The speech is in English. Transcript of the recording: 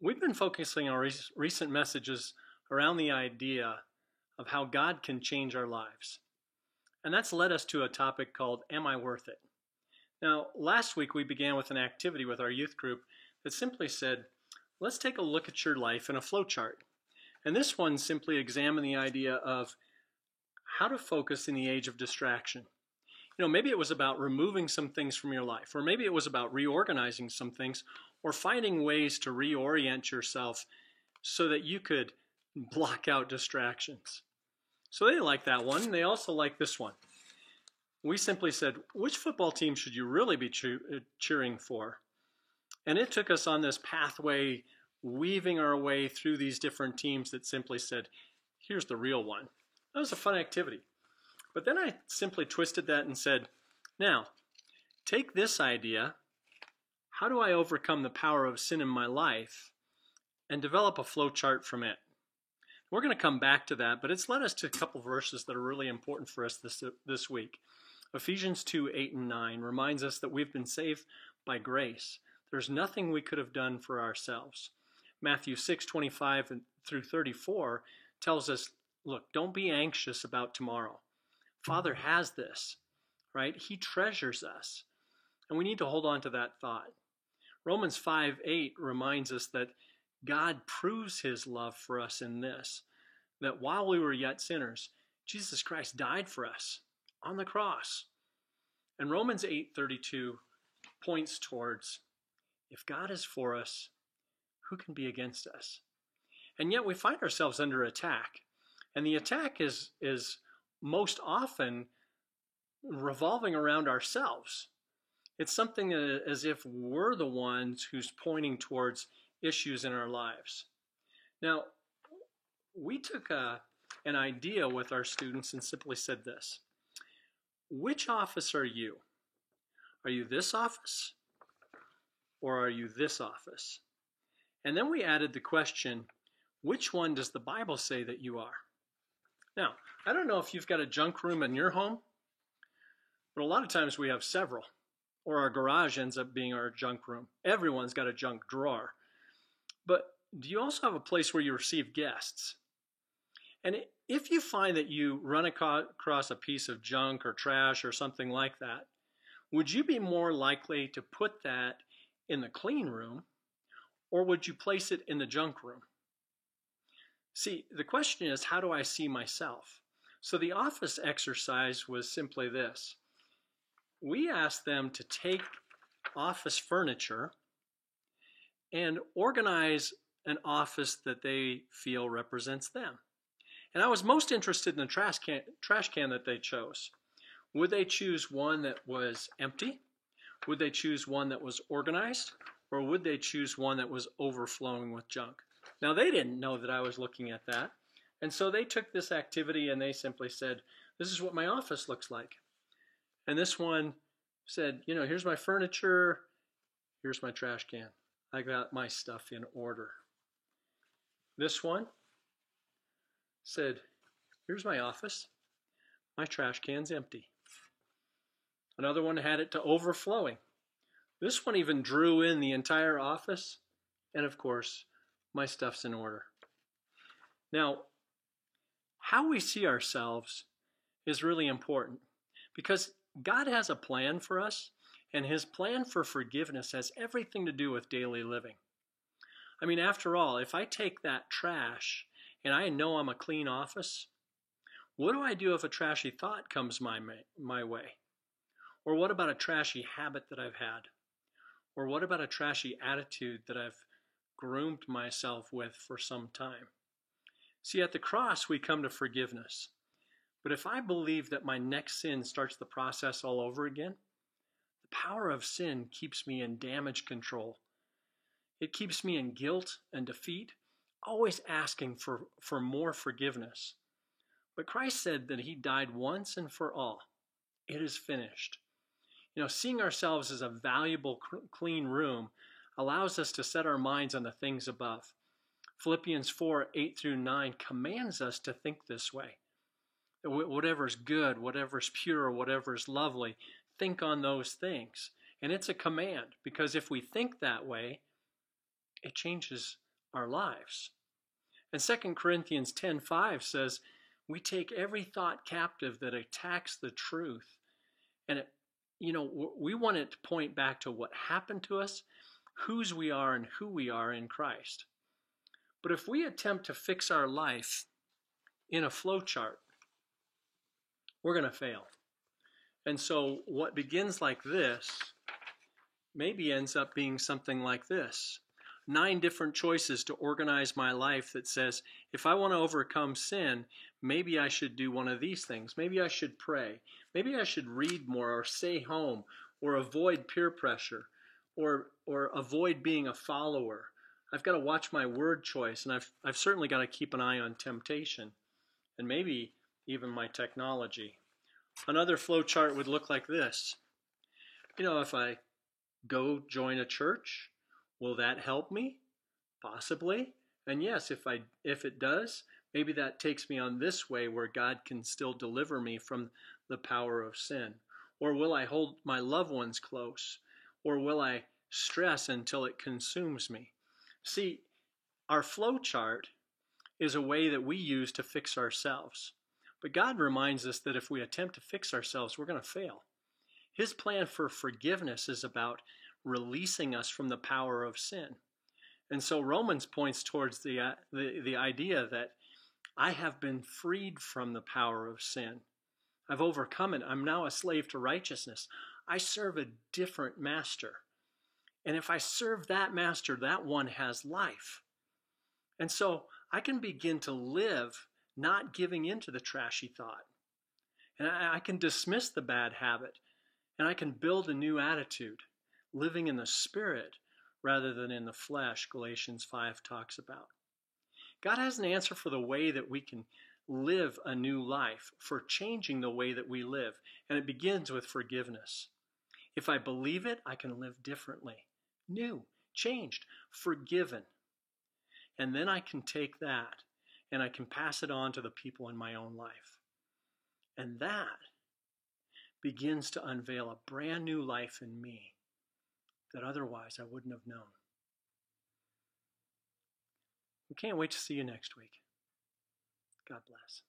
We've been focusing our recent messages around the idea of how God can change our lives. And that's led us to a topic called Am I Worth It? Now, last week we began with an activity with our youth group that simply said, let's take a look at your life in a flowchart. And this one simply examined the idea of how to focus in the age of distraction. Maybe it was about removing some things from your life, or maybe it was about reorganizing some things, or finding ways to reorient yourself so that you could block out distractions. So they like that one. They also like this one. We simply said, which football team should you really be cheering for? And it took us on this pathway, weaving our way through these different teams that simply said, here's the real one. That was a fun activity. But then I simply twisted that and said, now, take this idea, how do I overcome the power of sin in my life, and develop a flow chart from it. We're going to come back to that, but it's led us to a couple verses that are really important for us this week. Ephesians 2:8-9 reminds us that we've been saved by grace. There's nothing we could have done for ourselves. Matthew 6:25-34 tells us, look, don't be anxious about tomorrow. Father has this, right? He treasures us, and we need to hold on to that thought. Romans 5:8 reminds us that God proves his love for us in this, that while we were yet sinners, Jesus Christ died for us on the cross. And Romans 8:32 points towards, if God is for us, who can be against us? And yet we find ourselves under attack. And the attack is most often revolving around ourselves. It's something as if we're the ones who's pointing towards issues in our lives. Now, we took an idea with our students and simply said this. Which office are you? Are you this office? Or are you this office? And then we added the question, which one does the Bible say that you are? Now, I don't know if you've got a junk room in your home, but a lot of times we have several, or our garage ends up being our junk room. Everyone's got a junk drawer. But do you also have a place where you receive guests? And if you find that you run across a piece of junk or trash or something like that, would you be more likely to put that in the clean room, or would you place it in the junk room? See, the question is, how do I see myself? So the office exercise was simply this. We asked them to take office furniture and organize an office that they feel represents them. And I was most interested in the trash can that they chose. Would they choose one that was empty? Would they choose one that was organized? Or would they choose one that was overflowing with junk? Now, they didn't know that I was looking at that. And so they took this activity and they simply said, this is what my office looks like. And this one said, here's my furniture, here's my trash can. I got my stuff in order. This one said, here's my office, my trash can's empty. Another one had it to overflowing. This one even drew in the entire office, and of course, my stuff's in order. Now, how we see ourselves is really important because God has a plan for us, and his plan for forgiveness has everything to do with daily living. I mean, after all, if I take that trash and I know I'm a clean office, what do I do if a trashy thought comes my way? Or what about a trashy habit that I've had? Or what about a trashy attitude that I've groomed myself with for some time? See, at the cross, we come to forgiveness. But if I believe that my next sin starts the process all over again, the power of sin keeps me in damage control. It keeps me in guilt and defeat, always asking for more forgiveness. But Christ said that he died once and for all. It is finished. Seeing ourselves as a valuable, clean room allows us to set our minds on the things above. Philippians 4:8-9 commands us to think this way. Whatever is good, whatever is pure, whatever is lovely, think on those things. And it's a command because if we think that way, it changes our lives. And 2 Corinthians 10:5 says, we take every thought captive that attacks the truth. And we want it to point back to what happened to us, whose we are and who we are in Christ. But if we attempt to fix our life in a flowchart, we're going to fail. And so what begins like this maybe ends up being something like this. 9 different choices to organize my life that says, if I want to overcome sin, maybe I should do one of these things. Maybe I should pray. Maybe I should read more or stay home or avoid peer pressure or avoid being a follower. I've got to watch my word choice, and I've certainly got to keep an eye on temptation and maybe even my technology. Another flow chart would look like this. If I go join a church, will that help me? Possibly. And yes, if it does, maybe that takes me on this way where God can still deliver me from the power of sin. Or will I hold my loved ones close? Or will I stress until it consumes me? See, our flow chart is a way that we use to fix ourselves. But God reminds us that if we attempt to fix ourselves, we're going to fail. His plan for forgiveness is about releasing us from the power of sin. And so Romans points towards the idea that I have been freed from the power of sin. I've overcome it. I'm now a slave to righteousness. I serve a different master. And if I serve that master, that one has life. And so I can begin to live not giving into the trashy thought. And I can dismiss the bad habit. And I can build a new attitude, living in the Spirit rather than in the flesh, Galatians 5 talks about. God has an answer for the way that we can live a new life, for changing the way that we live. And it begins with forgiveness. If I believe it, I can live differently, new, changed, forgiven. And then I can take that and I can pass it on to the people in my own life. And that begins to unveil a brand new life in me that otherwise I wouldn't have known. We can't wait to see you next week. God bless.